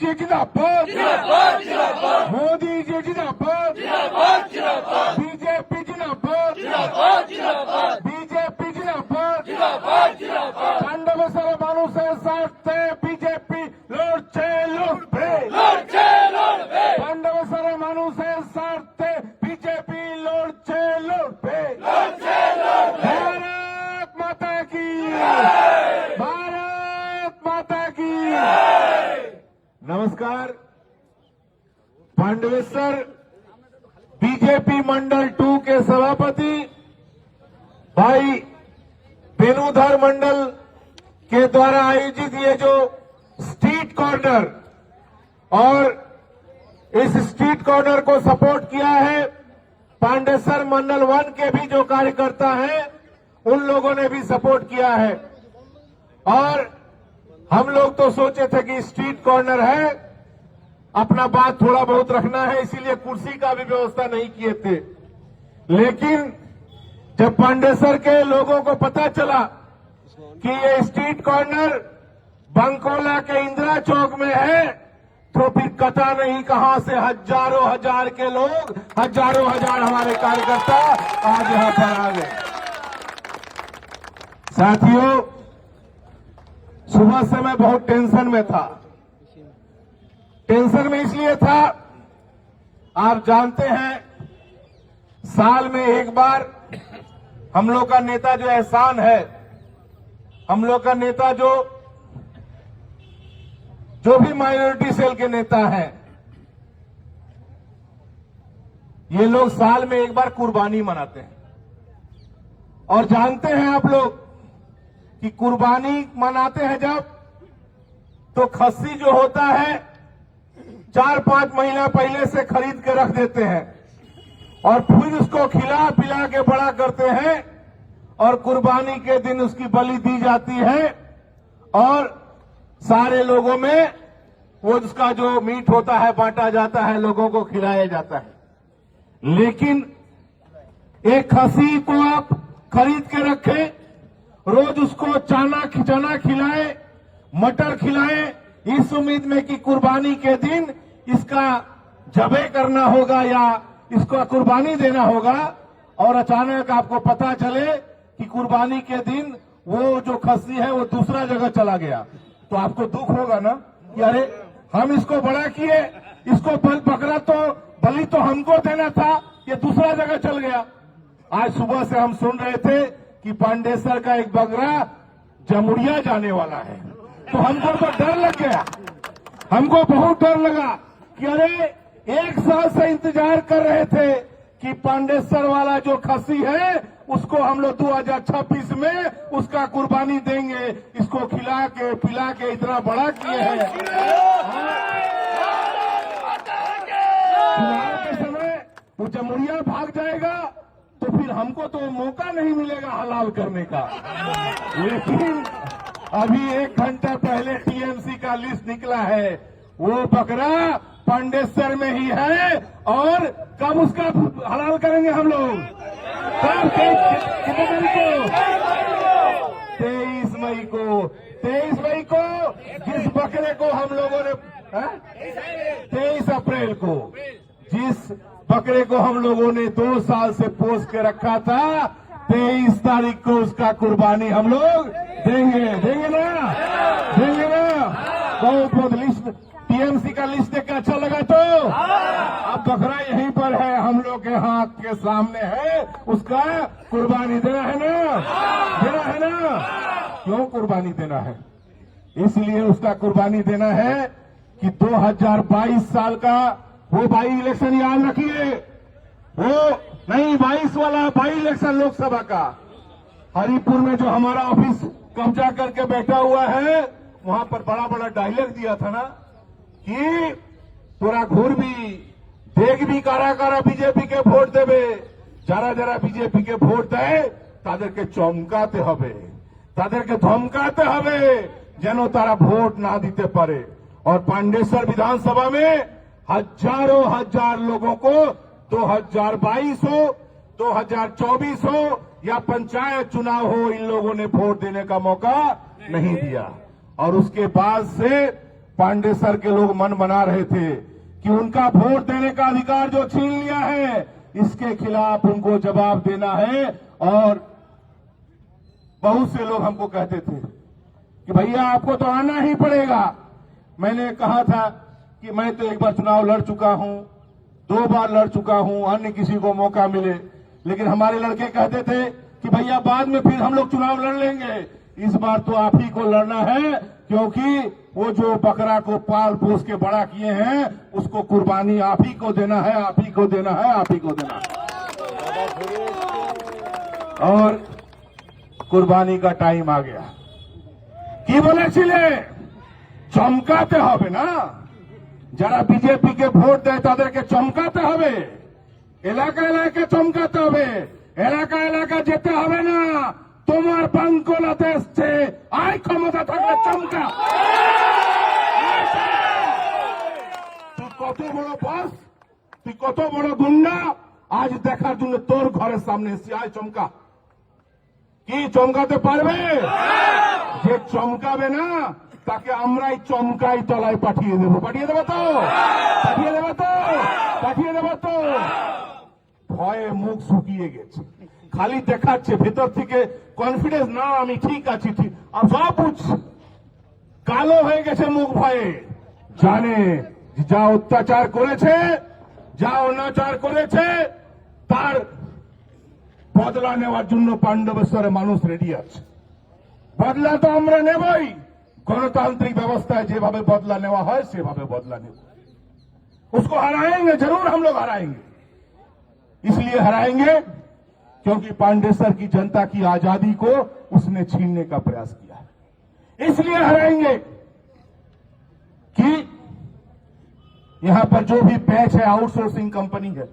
जी जिंदाबाद, मोदी जी जिंदाबाद, बीजेपी जिंदाबाद, बीजेपी जिंदाबाद, पांडवेश्वर मानुषे साधते बीजेपी लड़ছে लड़বে, पांडवेश्वर मानुषे साधते बीजेपी लड़ছে लड़বে। भारत माता की, भारत माता की। नमस्कार। पांडवेश्वर बीजेपी मंडल 2 के सभापति भाई वेणुधर मंडल के द्वारा आयोजित ये जो स्ट्रीट कॉर्नर और इस स्ट्रीट कॉर्नर को सपोर्ट किया है पांडवेश्वर मंडल 1 के भी जो कार्यकर्ता हैं उन लोगों ने भी सपोर्ट किया है। और हम लोग तो सोचे थे कि स्ट्रीट कॉर्नर है, अपना बात थोड़ा बहुत रखना है, इसीलिए कुर्सी का भी व्यवस्था नहीं किए थे। लेकिन जब पांडवेश्वर के लोगों को पता चला कि ये स्ट्रीट कॉर्नर बंकोला के इंदिरा चौक में है, तो फिर कथा नहीं कहां से हजारों हजार के लोग, हजारों हजार हमारे कार्यकर्ता आज यहां पर आ गए। साथियों, सुबह से मैं बहुत टेंशन में था। टेंशन में इसलिए था, आप जानते हैं साल में एक बार हम लोग का नेता जो एहसान है, हम लोग का नेता जो भी माइनॉरिटी सेल के नेता हैं, ये लोग साल में एक बार कुर्बानी मनाते हैं। और जानते हैं आप लोग कि कुर्बानी मनाते हैं जब, तो खस्सी जो होता है 4-5 महीना पहले से खरीद के रख देते हैं और फिर उसको खिला पिला के बड़ा करते हैं और कुर्बानी के दिन उसकी बलि दी जाती है और सारे लोगों में वो उसका जो मीट होता है बांटा जाता है, लोगों को खिलाया जाता है। लेकिन एक खस्सी को आप खरीद के रखें, रोज उसको चना खिलाए, मटर खिलाए, इस उम्मीद में कि कुर्बानी के दिन इसका जबे करना होगा या इसको कुर्बानी देना होगा, और अचानक आपको पता चले कि कुर्बानी के दिन वो जो खस्सी है वो दूसरा जगह चला गया, तो आपको दुख होगा ना कि अरे हम इसको बड़ा किए, इसको बकरा तो बलि तो हमको देना था, ये दूसरा जगह चल गया। आज सुबह से हम सुन रहे थे कि पांडवेश्वर का एक बकरा जमुड़िया जाने वाला है, तो हमको तो डर लग गया, हमको बहुत डर लगा कि अरे 1 साल से इंतजार कर रहे थे कि पांडवेश्वर वाला जो खस्सी है उसको हम लोग 2026 में उसका कुर्बानी देंगे, इसको खिला के पिला के इतना बड़ा किए हैं। चुनाव के समय वो जमुड़िया भाग जाएगा तो फिर हमको तो मौका नहीं मिलेगा हलाल करने का। लेकिन अभी 1 घंटा पहले टीएमसी का लिस्ट निकला है, वो बकरा पांडवेश्वर में ही है और कब उसका हलाल करेंगे हम लोग? कब? कितने तारीख को? 23 मई को। 23 मई को जिस बकरे को हम लोगों ने 23 अप्रैल को जिस बकरे को हम लोगों ने 2 साल से पोस के रखा था, 23 तारीख को उसका कुर्बानी हम लोग देंगे ना, देंगे ना। बहुत लिस्ट टीएमसी का लिस्ट देख के अच्छा लगा तो अब बकरा यहीं पर है, हम लोग के हाथ के सामने है, उसका कुर्बानी देना है ना, देना है ना। क्यों कुर्बानी देना है? इसलिए उसका कुर्बानी देना है कि 2022 साल का वो बाई इलेक्शन याद रखिए, वो नहीं 22 वाला बाई इलेक्शन लोकसभा का हरिपुर में जो हमारा ऑफिस कब्जा करके बैठा हुआ है, वहां पर बड़ा बड़ा डायलॉग दिया था ना कि तोरा घूर भी देख भी कारा कारा बीजेपी के भोट देवे, जरा जरा बीजेपी के भोट दे तादेरके चमकाते हबे, तादेरके धमकाते हबे जेनो तारा भोट ना दीते पारे। और पांडवेश्वर विधानसभा में हजारों हजार लोगों को 2022 हो, 2024 हो या पंचायत चुनाव हो, इन लोगों ने वोट देने का मौका नहीं दिया। और उसके बाद से पांडे सर के लोग मन बना रहे थे कि उनका वोट देने का अधिकार जो छीन लिया है, इसके खिलाफ उनको जवाब देना है। और बहुत से लोग हमको कहते थे कि भैया आपको तो आना ही पड़ेगा। मैंने कहा था कि मैं तो एक बार चुनाव लड़ चुका हूं, 2 बार लड़ चुका हूं, अन्य किसी को मौका मिले। लेकिन हमारे लड़के कहते थे कि भैया बाद में फिर हम लोग चुनाव लड़ लेंगे, इस बार तो आप ही को लड़ना है, क्योंकि वो जो बकरा को पाल पोस के बड़ा किए हैं उसको कुर्बानी आप ही को देना है, आप ही को देना है, आप ही को देना है। और कुर्बानी का टाइम आ गया। কি বলেছিলে চমকাতে হবে না, যারা বিজেপিকে ভোট দেয় তাদেরকে চমকাতে হবে, এলাকা এলাকা চমকাতে হবে, এলাকা এলাকা যেতে হবে না। তোমার বাঙ্গলাতে এসছে, আয় ক্ষমতা থাকলে চমকা। তুই কত বড় বস, তুই কত বড় গুন্ডা, আজ দেখার জন্য তোর ঘরের সামনে এসছি, আয় চমকা। কি চমকাতে পারবে? যে চমকাবে না তাকে আমরাই চমকাই তলায় পাঠিয়ে দেবো। পাঠিয়ে দেবো তো, পাঠিয়ে দেবো তো, পাঠিয়ে দেবো তো। ভয়ে মুখ শুকিয়ে গেছে, খালি দেখাচ্ছে, ভেতর থেকে কনফিডেন্স না, আমি ঠিক আছি, ঠিক। আর সব কালো হয়ে গেছে মুখ ভয়ে। জানে যা অত্যাচার করেছে, যা অনাচার করেছে, তার বদলা নেওয়ার জন্য পাণ্ডবেশ্বরে মানুষ রেডি আছে। বদলা তো আমরা নেবই, গণতান্ত্রিক ব্যবস্থায় যেভাবে বদলা নেওয়া হয় সেভাবে বদলা নেব। उसको हराएंगे, जरूर हम लोग हराएंगे। इसलिए हराएंगे क्योंकि पांडेसर की जनता की आजादी को उसने छीनने का प्रयास किया है। इसलिए हराएंगे कि यहां पर जो भी पैच है, आउटसोर्सिंग कंपनी है,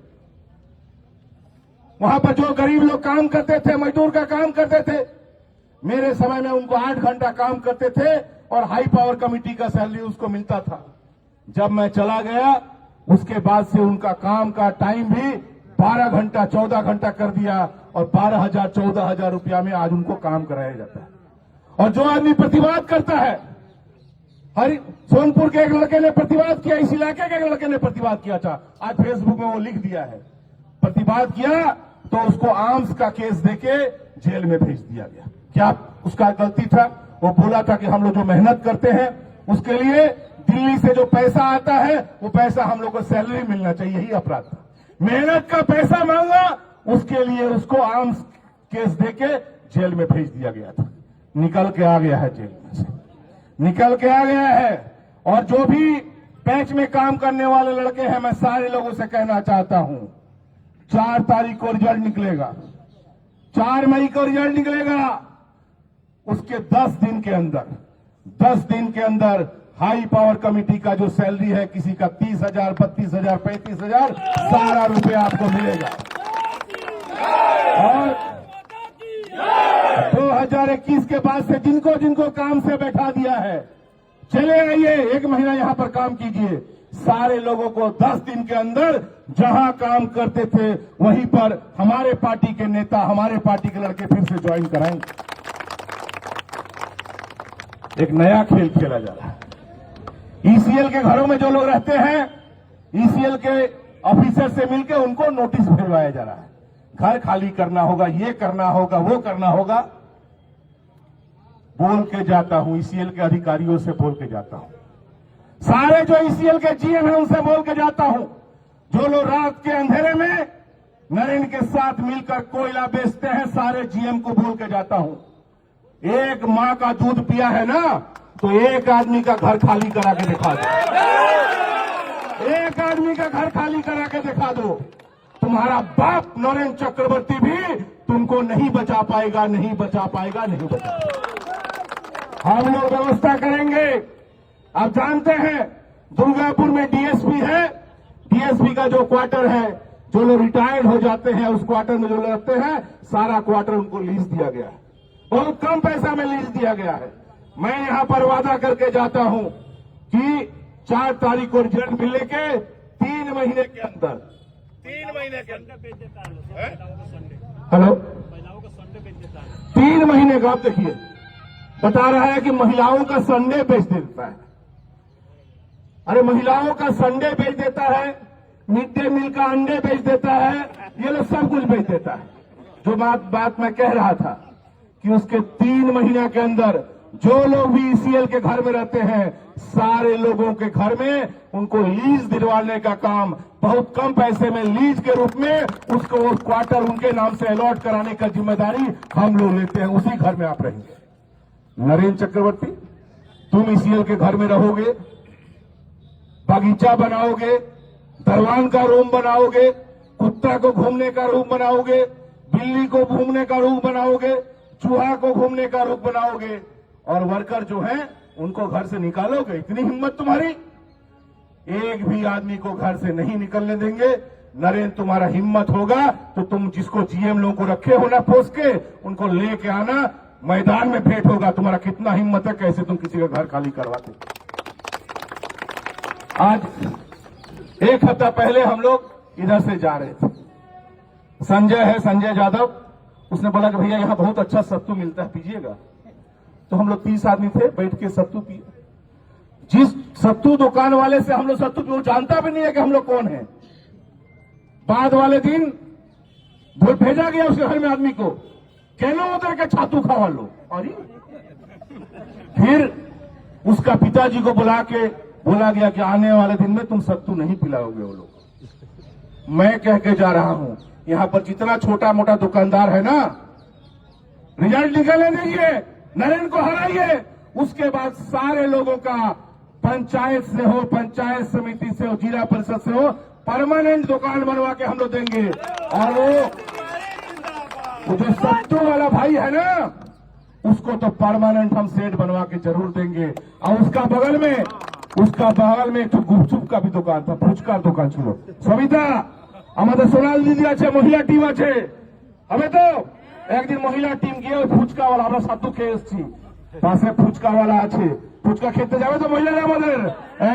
वहां पर जो गरीब लोग काम करते थे, मजदूर का काम करते थे, मेरे समय में उनको 8 घंटा काम करते थे और हाई पावर कमेटी का सैलरी उसको मिलता था। जब मैं चला गया उसके बाद से उनका काम का टाइम भी 12 घंटा 14 घंटा कर दिया और 12,000 14,000 रुपया में आज उनको काम कराया जाता है। और जो आदमी प्रतिवाद करता है, सोनपुर के एक लड़के ने प्रतिवाद किया, इस इलाके के एक लड़के ने प्रतिवाद किया था, आज फेसबुक में वो लिख दिया है, प्रतिवाद किया तो उसको आर्म्स का केस देके जेल में भेज दिया गया। क्या उसका गलती था? वो बोला था कि हम लोग जो मेहनत करते हैं उसके लिए दिल्ली से जो पैसा आता है वो पैसा हम लोग को सैलरी मिलना चाहिए, यही अपराध था। मेहनत का पैसा मांगा, उसके लिए उसको आर्म्स केस देके जेल में भेज दिया गया था। निकल के आ गया है जेल में से, निकल के आ गया है। और जो भी पैच में काम करने वाले लड़के हैं, मैं सारे लोगों से कहना चाहता हूं, 4 तारीख को रिजल्ट निकलेगा, 4 मई को रिजल्ट निकलेगा। उसके 10 दिन के अंदर, 10 दिन के अंदर हाई पावर कमेटी का जो सैलरी है, किसी का 30,000, 32,000, 35,000, सारा रुपया आपको मिलेगा। और 2021 के बाद से जिनको जिनको काम से बैठा दिया है, चले आइए, 1 महीना यहां पर काम कीजिए। सारे लोगों को 10 दिन के अंदर जहां काम करते थे वहीं पर हमारे पार्टी के नेता, हमारे पार्टी के लड़के फिर से ज्वाइन कराएंगे। एक नया खेल खेला जा रहा है। ईसीएल के घरों में जो लोग रहते हैं, ईसीएल के ऑफिसर से मिलकर उनको नोटिस भिजवाया जा रहा है, घर खाली करना होगा, ये करना होगा, वो करना होगा। बोल के जाता हूं, ईसीएल के अधिकारियों से बोल के जाता हूं, सारे जो ईसीएल के जीएम हैं उनसे बोल के जाता हूं, जो लोग रात के अंधेरे में नरेंद्र के साथ मिलकर कोयला बेचते हैं, सारे जीएम को बोल के जाता हूं, एक मां का दूध पिया है ना तो एक आदमी का घर खाली करा के दिखा दो, एक आदमी का घर खाली करा के दिखा दो। तुम्हारा बाप नरेंद्र चक्रवर्ती भी तुमको नहीं बचा पाएगा, नहीं बचा पाएगा, नहीं बचा पाएगा। हम लोग व्यवस्था करेंगे। आप जानते हैं दुर्गापुर में डीएसपी है, डीएसपी का जो क्वार्टर है, जो लोग रिटायर्ड हो जाते हैं उस क्वार्टर में जो लोग रहते हैं, सारा क्वार्टर उनको लीज दिया गया है, बहुत कम पैसा में लीज दिया गया है। मैं यहां पर वादा करके जाता हूं कि 4 तारीख को रिजल्ट मिलने के 3 महीने के अंदर, 3 महीने के अंदर, हेलो, 3 महीने का, आप देखिए बता रहा है कि महिलाओं का संडे बेच देता है। अरे महिलाओं का संडे बेच देता है, मिड डे मील का अंडे बेच देता है, ये लोग सब कुछ बेच देता है। जो बात मैं कह रहा था कि उसके 3 महीने के अंदर जो लोग भी ईसीएल के घर में रहते हैं, सारे लोगों के घर में उनको लीज दिलवाने का काम बहुत कम पैसे में लीज के रूप में उसको वो क्वार्टर उनके नाम से अलॉट कराने का जिम्मेदारी हम लोग लेते हैं। उसी घर में आप रहेंगे। नरेंद्र चक्रवर्ती, तुम ईसीएल के घर में रहोगे, बगीचा बनाओगे, दरवान का रूम बनाओगे, कुत्ता को घूमने का रूम बनाओगे, बिल्ली को घूमने का रूम बनाओगे, चूहा को घूमने का रूम बनाओगे, और वर्कर जो हैं उनको घर से निकालोगे। इतनी हिम्मत तुम्हारी? एक भी आदमी को घर से नहीं निकलने देंगे। नरेंद्र, तुम्हारा हिम्मत होगा तो तुम जिसको जीएम लोगों को रखे हो ना पोस्ट के, उनको लेके आना, मैदान में भेंट होगा। तुम्हारा कितना हिम्मत है, कैसे तुम किसी का घर खाली करवाते। आज 1 हफ्ता पहले हम लोग इधर से जा रहे थे। संजय है, संजय यादव, उसने बोला कि भैया यहां बहुत अच्छा सत्तू मिलता है, पीजिएगा। तो हम लोग 30 आदमी थे, बैठ के सत्तू पिए। जिस सत्तू दुकान वाले से हम लोग सत्तू पिए, वो जानता भी नहीं है कि हम लोग कौन है। बाद वाले दिन भेजा गया उसके घर में आदमी को, कहलो उधर के छातू खावा लो। अरे फिर उसका पिताजी को बुला के बोला गया कि आने वाले दिन में तुम सत्तू नहीं पिलाओगे वो लोग। मैं कह के जा रहा हूं, यहां पर जितना छोटा मोटा दुकानदार है ना, रिजल्ट निकलने दीजिए, नरेंद्र को हराइए। उसके बाद सारे लोगों का पंचायत से हो, पंचायत समिति से हो, जिला परिषद से हो, परमानेंट दुकान बनवा के हम लोग देंगे। और वो जो सत्तू वाला भाई है ना, उसको तो परमानेंट हम सेट बनवा के जरूर देंगे। और उसका बगल में एक गुपचुप का भी दुकान था, फुचकार दुकान छो। सविता আমাদের সোনাল দিদি আছে, মহিলা টিম আছে। আমি তো একদিন মহিলা টিম গিয়ে ওই ফুচকাওয়ালা, আমরা সাত্তু খেয়ে এসেছি, পাশে ফুচকাওয়ালা আছে, ফুচকা খেতে যাবে তো মহিলারা আমাদের,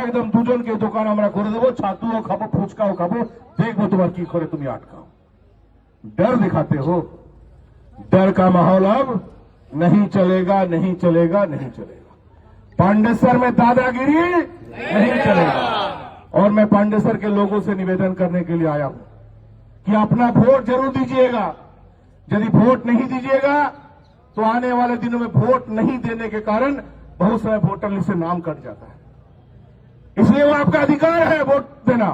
একদম দুজনকে দোকান আমরা করে দেবো, ছাতুও খাবো, ফুচকাও খাবো, দেখবো তোমার কি করে তুমি আটকাও। डर दिखाते हो, डर का माहौल अब नहीं चलेगा, नहीं चलेगा, नहीं चलेगा। पांडेसर में दादागिरी नहीं चलेगा। और मैं पांडेसर के लोगों से निवेदन करने के लिए आया हूं कि अपना वोट जरूर दीजिएगा। यदि वोट नहीं दीजिएगा तो आने वाले दिनों में वोट नहीं देने के कारण बहुत सारे वोटर लिस्ट से नाम कट जाता है। इसलिए वो आपका अधिकार है वोट देना।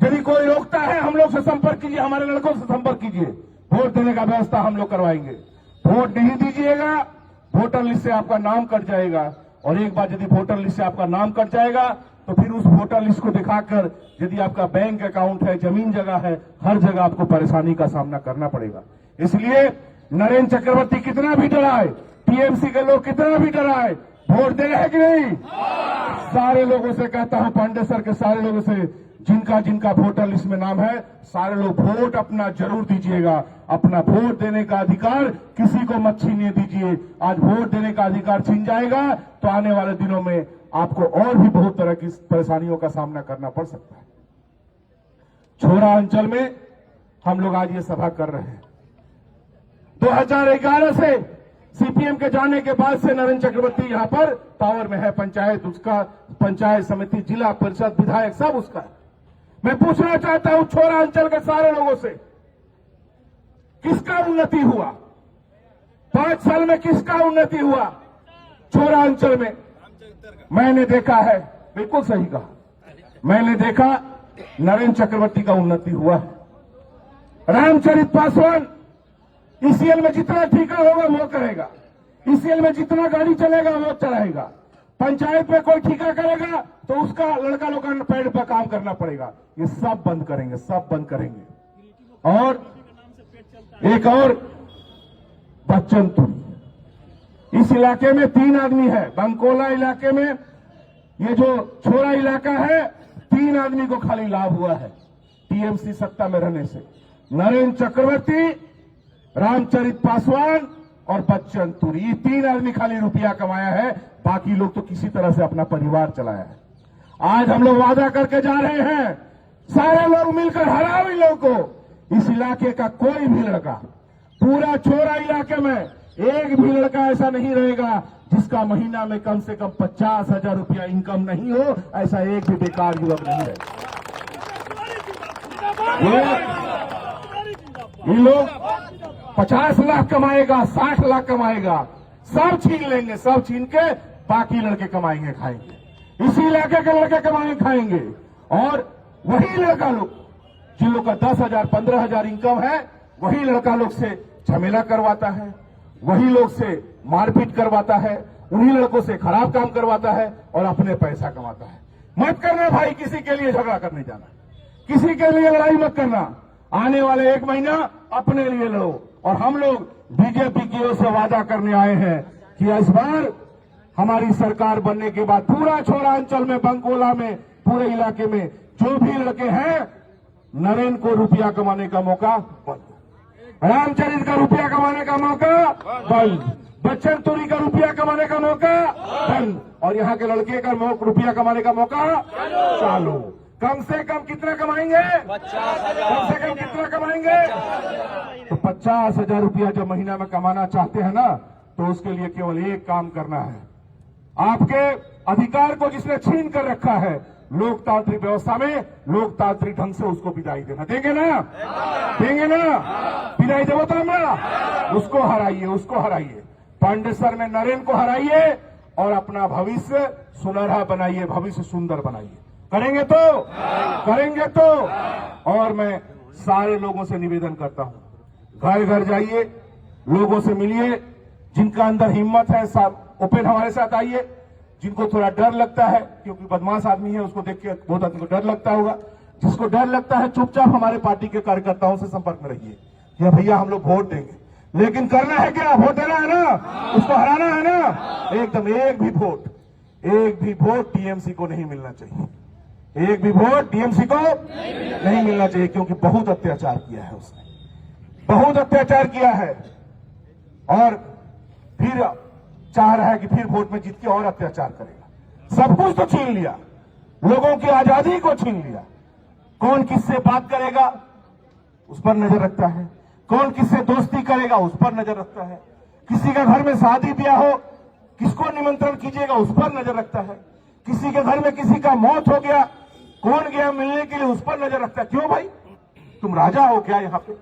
यदि कोई रोकता है, हम लोग से संपर्क कीजिए, हमारे लड़कों से संपर्क कीजिए, वोट देने का व्यवस्था हम लोग करवाएंगे। वोट नहीं दीजिएगा, वोटर लिस्ट से आपका नाम कट जाएगा। और एक बार यदि वोटर लिस्ट से आपका नाम कट जाएगा तो फिर उस वोटर लिस्ट को दिखाकर यदि आपका बैंक अकाउंट है, जमीन जगह है, हर जगह आपको परेशानी का सामना करना पड़ेगा। इसलिए नरेंद्र चक्रवर्ती कितना भी डराए, टीएमसी के लोग कितना भी डराए, वोट दे रहे हैं कि नहीं? सारे लोगों से कहता हूं, पांडेसर के सारे लोगों से, जिनका जिनका वोटर लिस्ट में नाम है, सारे लोग वोट अपना जरूर दीजिएगा। अपना वोट देने का अधिकार किसी को मत छीनने दीजिए। आज वोट देने का अधिकार छीन जाएगा तो आने वाले दिनों में आपको और भी बहुत तरह की परेशानियों का सामना करना पड़ सकता है। छोरा अंचल में हम लोग आज ये सभा कर रहे हैं। 2011 से सीपीएम के जाने के बाद से नरेंद्र चक्रवर्ती यहां पर पावर में है। पंचायत उसका, पंचायत समिति, जिला परिषद, विधायक सब उसका है। मैं पूछना चाहता हूं छोरा अंचल के सारे लोगों से, किसका उन्नति हुआ 5 साल में? किसका उन्नति हुआ छोरा अंचल में? मैंने देखा है, बिल्कुल सही कहा, मैंने देखा नरेंद्र चक्रवर्ती का उन्नति हुआ है। रामचरित पासवान ईसीएल में जितना ठेका होगा वो करेगा, ईसीएल में जितना गाड़ी चलेगा वो चलाएगा। पंचायत में कोई ठेका करेगा तो उसका लड़का लोग पेड़ पर काम करना पड़ेगा। ये सब बंद करेंगे, सब बंद करेंगे। और एक और बच्चन तुरी, इस इलाके में 3 आदमी है। बंकोला इलाके में ये जो छोरा इलाका है, 3 आदमी को खाली लाभ हुआ है टीएमसी सत्ता में रहने से। नरेंद्र चक्रवर्ती, रामचरित पासवान और बच्चन तुरी, ये 3 आदमी खाली रुपया कमाया है, बाकी लोग तो किसी तरह से अपना परिवार चलाया है। आज हम लोग वादा करके जा रहे हैं, सारे लोग मिलकर हराओ इन लोगों को। इस इलाके का कोई भी लड़का, पूरा छोरा इलाके में एक भी लड़का ऐसा नहीं रहेगा जिसका महीना में कम से कम 50,000 रुपया इनकम नहीं हो। ऐसा एक भी बेकार युवक नहीं रहेगा। ये लोग 50 लाख कमाएगा, 60 लाख कमाएगा, सब छीन लेंगे, सब छीन के बाकी लड़के कमाएंगे खाएंगे। इसी इलाके के लड़के कमाएंगे खाएंगे। और वही लड़का लोग जिन लोग का 10,000 15,000 इनकम है, वही लड़का लोग से झमेला करवाता है, वही लोग से मारपीट करवाता है, उन्हीं लड़कों से खराब काम करवाता है और अपने पैसा कमाता है। मत करना भाई, किसी के लिए झगड़ा करने जाना, किसी के लिए लड़ाई मत करना। आने वाले 1 महीना अपने लिए लड़ो। और हम लोग बीजेपी की ओर से वादा करने आए हैं कि इस बार हमारी सरकार बनने के बाद पूरा छोरांचल में, बंकोला में, पूरे इलाके में जो भी लड़के हैं, नरेंद्र को रुपया कमाने का मौका बंद, रामचरित का रुपया कमाने का मौका बंद, बच्चन तुरी का रुपया कमाने का मौका बंद, और यहाँ के लड़के का रुपया कमाने का मौका चालू। कम से कम कितना कमाएंगे? 50,000। कम से कम कितना कमाएंगे? तो 50,000 रुपया जब महीना में कमाना चाहते हैं ना, तो उसके लिए केवल एक काम करना है। आपके अधिकार को जिसने छीन कर रखा है, लोकतांत्रिक व्यवस्था में लोकतांत्रिक ढंग से उसको विदाई देना। देंगे ना? देंगे ना? विदाई देवो तो हमारा, उसको हराइए, उसको हराइए। पांडेसर में नरेंद्र को हराइए और अपना भविष्य सुनहरा बनाइए, भविष्य सुंदर बनाइए। करेंगे तो? करेंगे तो? और मैं सारे लोगों से निवेदन करता हूं, घर घर जाइए, लोगों से मिलिए, जिनका अंदर हिम्मत है ओपन हमारे साथ आइए, जिनको थोड़ा डर लगता है क्योंकि बदमाश आदमी है, उसको देख के बहुत आदमी को डर लगता होगा, जिसको डर लगता है चुपचाप हमारे पार्टी के कार्यकर्ताओं से संपर्क में रहिए। या भैया हम लोग वोट देंगे, लेकिन करना है क्या? वोट देना है ना, उसको हराना है ना। एकदम एक भी वोट टीएमसी को नहीं मिलना चाहिए, एक भी वोट टीएमसी को नहीं मिलना चाहिए, क्योंकि बहुत अत्याचार किया है उसने, बहुत अत्याचार किया है। और फिर चाह रहा है कि फिर वोट में जीत के और अत्याचार करेगा। सब कुछ तो छीन लिया, लोगों की आजादी को छीन लिया। कौन किससे बात करेगा उस पर नजर रखता है, कौन किससे दोस्ती करेगा उस पर नजर रखता है, किसी का घर में शादी ब्याह हो किसको निमंत्रण कीजिएगा उस पर नजर रखता है, किसी के घर में किसी का मौत हो गया कौन गया मिलने के लिए उस पर नजर रखता है। क्यों भाई, तुम राजा हो क्या? यहाँ पे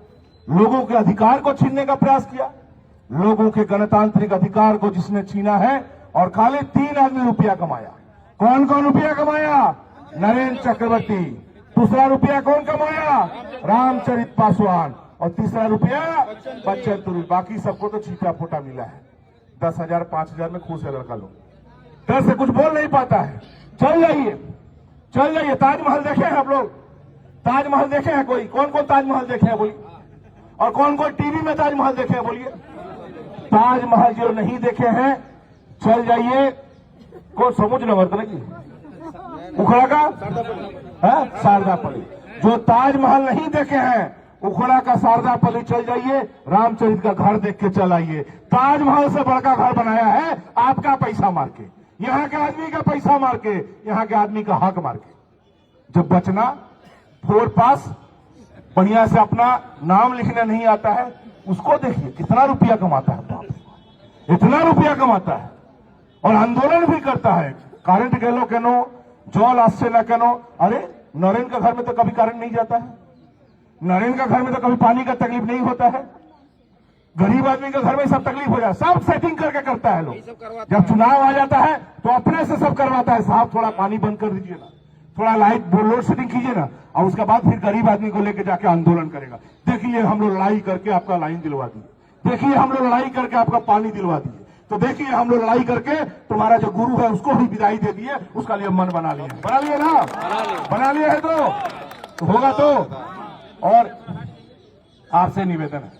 लोगों के अधिकार को छीनने का प्रयास किया, लोगों के गणतांत्रिक अधिकार को जिसने छीना है, और खाली 3 आदमी रुपया कमाया। कौन कौन रुपया कमाया? नरेंद्र चक्रवर्ती। दूसरा रुपया कौन कमाया? रामचरित पासवान। और तीसरा रुपया बच्चन तुरी। बाकी सबको तो छीटा फोटा मिला है। 10,000 5,000 में खुश है लड़का लोग, डर से कुछ बोल नहीं पाता है। चल जाइए, चल जाइए। ताजमहल देखे हैं आप लोग? ताजमहल देखे हैं कोई? कौन कौन ताजमहल देखे हैं बोलिए? और कौन कौन टीवी में ताजमहल देखे हैं बोलिए? ताजमहल जो नहीं देखे हैं चल जाइए, कौन समुद्र नगर की उखड़ा का शारदापल्ली। जो ताजमहल नहीं देखे हैं उखड़ा का शारदापल्ली चल जाइए, रामचरित का घर देख के चल आइए। ताजमहल से बड़का घर बनाया है आपका पैसा मार के, यहाँ के आदमी का पैसा मार के, यहाँ के आदमी का हक मार के। जब बचना 4 पास बढ़िया से अपना नाम लिखना नहीं आता है, उसको देखिए कितना रुपया कमाता है, बाप रे, इतना रुपया कमाता है। और आंदोलन भी करता है, करंट गेलो केनो, जल आसছে ना केनो। अरे नरेंद्र का घर में तो कभी करंट नहीं जाता है, नरेंद्र का घर में तो कभी पानी का तकलीफ नहीं होता है, गरीब आदमी के घर में सब तकलीफ हो जाए, सब सेटिंग करके करता है लोग। जब चुनाव आ जाता है तो अपने से सब करवाता है, साहब थोड़ा पानी बंद कर दीजिए ना, थोड़ा लाइट लोड शेडिंग कीजिए ना, और उसके बाद फिर गरीब आदमी को लेकर जाके आंदोलन करेगा। देखिए हम लोग लड़ाई करके आपका लाइन दिलवा दिए, देखिए हम लोग लड़ाई करके आपका पानी दिलवा दिए, तो देखिए हम लोग लड़ाई करके तुम्हारा जो गुरु है उसको भी विदाई दे दिए, उसका लिए मन बना लिया। बना लिए ना? बना लिए है तो होगा तो। और आपसे निवेदन है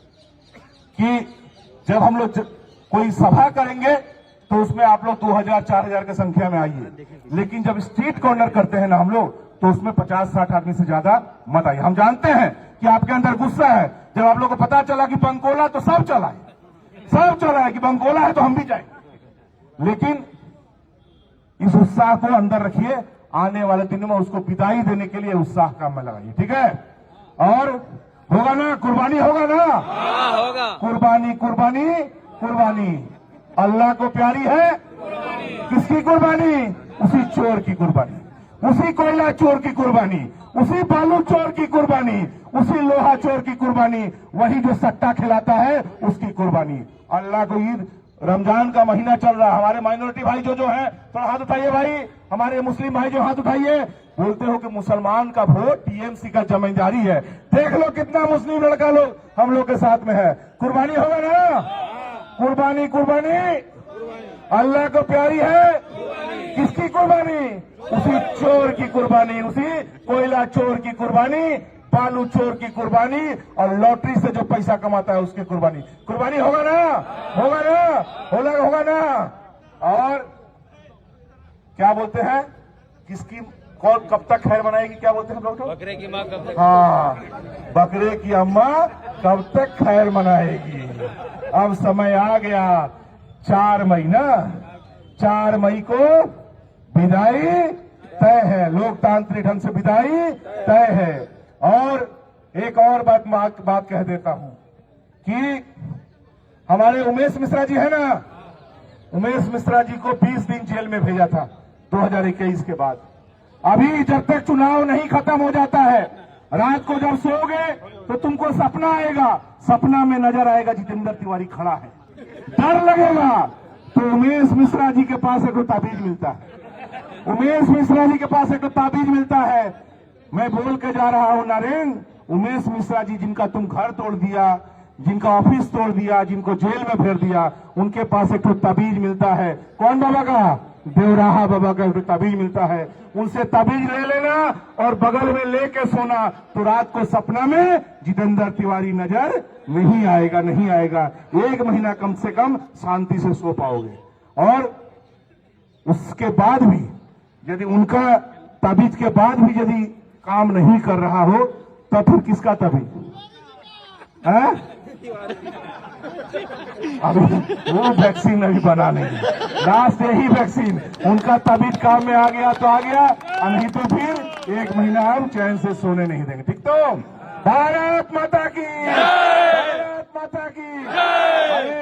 कि जब हम लोग कोई सभा करेंगे तो उसमें आप लोग 2,000 4,000 की संख्या में आइए, लेकिन जब स्ट्रीट कॉर्नर करते हैं ना हम लोग, तो उसमें 50-60 आदमी से ज्यादा मत आइए। हम जानते हैं कि आपके अंदर गुस्सा है। जब आप लोग को पता चला कि बंकोला, तो सब चला है, सब चला है कि बंकोला है तो हम भी जाएंगे। लेकिन इस उत्साह को अंदर रखिए, आने वाले दिनों में उसको विदाई देने के लिए उत्साह काम में लगाइए, ठीक है? और होगा ना, कुर्बानी होगा ना? होगा। कुर्बानी कुर्बानी कुर्बानी अल्लाह को प्यारी है। किसकी कुर्बानी? उसी चोर की कुर्बानी, उसी कोयला चोर की कुर्बानी, उसी बालू चोर की कुर्बानी, उसी लोहा चोर की कुर्बानी, वही जो सट्टा खिलाता है उसकी कुर्बानी। अल्लाह को ईद रमजान का महीना चल रहा है। हमारे माइनॉरिटी भाई जो है थोड़ा हाथ उठाइए भाई, हमारे मुस्लिम भाई जो हाथ उठाइए। बोलते हो कि मुसलमान का वोट टीएमसी का जमींदारी है। देख लो कितना मुस्लिम लड़का लोग हम लोग के साथ में है। कुर्बानी होगा ना? कुर्बानी कुर्बानी अल्लाह को प्यारी है। किसकी कुर्बानी? उसी चोर की कुर्बानी, उसी कोयला चोर की कुर्बानी, बालू चोर की कुर्बानी और लॉटरी से जो पैसा कमाता है उसकी कुर्बानी। कुर्बानी होगा ना? होगा ना? होगा ना? और क्या बोलते हैं, किसकी कौन कब तक खैर बनाएगी? क्या बोलते हैं लोग? बकरे की माँ कब तक? हाँ, बकरे की अम्मा कब तक खैर मनाएगी। अब समय आ गया, 4 मई ना, 4 मई को विदाई तय है, लोकतांत्रिक ढंग से विदाई तय है। और एक और बात कह देता हूं कि हमारे उमेश मिश्रा जी है ना, उमेश मिश्रा जी को 20 दिन जेल में भेजा था 2021 के बाद। अभी जब तक चुनाव नहीं खत्म हो जाता है, रात को जब सोओगे तो तुमको सपना आएगा, सपना में नजर आएगा जितेंद्र तिवारी खड़ा है, डर लगेगा। तो उमेश मिश्रा जी के पास एक ताबीज मिलता है, उमेश मिश्रा जी के पास एक ताबीज मिलता है। मैं बोल के जा रहा हूं नरेंद्र, उमेश मिश्रा जी जिनका तुम घर तोड़ दिया, जिनका ऑफिस तोड़ दिया, जिनको जेल में फेर दिया, उनके पास एक ताबीज मिलता है। कौन बाबा का? देवराहा बाबा का एक ताबीज मिलता है। उनसे ताबीज ले लेना और बगल में लेके सोना, तो रात को सपना में जितेंद्र तिवारी नजर नहीं आएगा, नहीं आएगा। 1 महीना कम से कम शांति से सो पाओगे। और उसके बाद भी यदि उनका ताबीज के बाद भी यदि काम नहीं कर रहा हो तो फिर किसका ताबीज? अभी वो वैक्सीन अभी बना नहीं, लास्ट यही वैक्सीन, उनका ताबीज काम में आ गया तो आ गया, नहीं तो फिर 1 महीना हम चैन से सोने नहीं देंगे। ठीक तो? भारत माता की, भारत माता की। अरे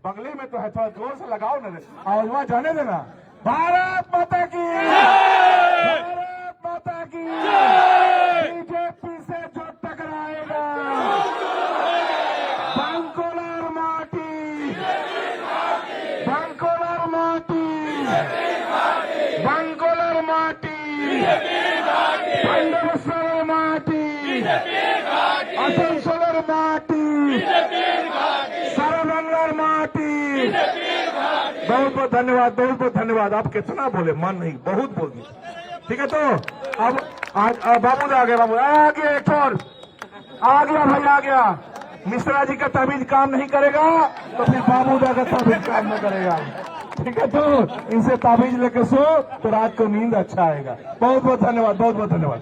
बगले में तो है, थोड़ा जोर से लगाओ ना, और वहां जाने देना। भारत माता की, भारत माता की। बीजेपी से जो टकराएगा बंकोलर माटी, बंकोलर माटी, बंकोलर माटी, पंडवेश्वर माटी, असनसोलर माटी, सरवंगर माटी। बहुत बहुत धन्यवाद, बहुत बहुत धन्यवाद। आप कितना बोले, मन नहीं, बहुत बोल दिए। ठीक है, तो अब आज बाबू आ गया, बाबू आ गया, एक और आ गया भाई, आ गया। मिश्रा जी का ताबीज काम नहीं करेगा तो फिर बाबूदा का ताबीज काम नहीं करेगा। ठीक है, तो इनसे ताबीज लेके सो तो रात को नींद अच्छा आएगा। बहुत बहुत धन्यवाद, बहुत बहुत धन्यवाद।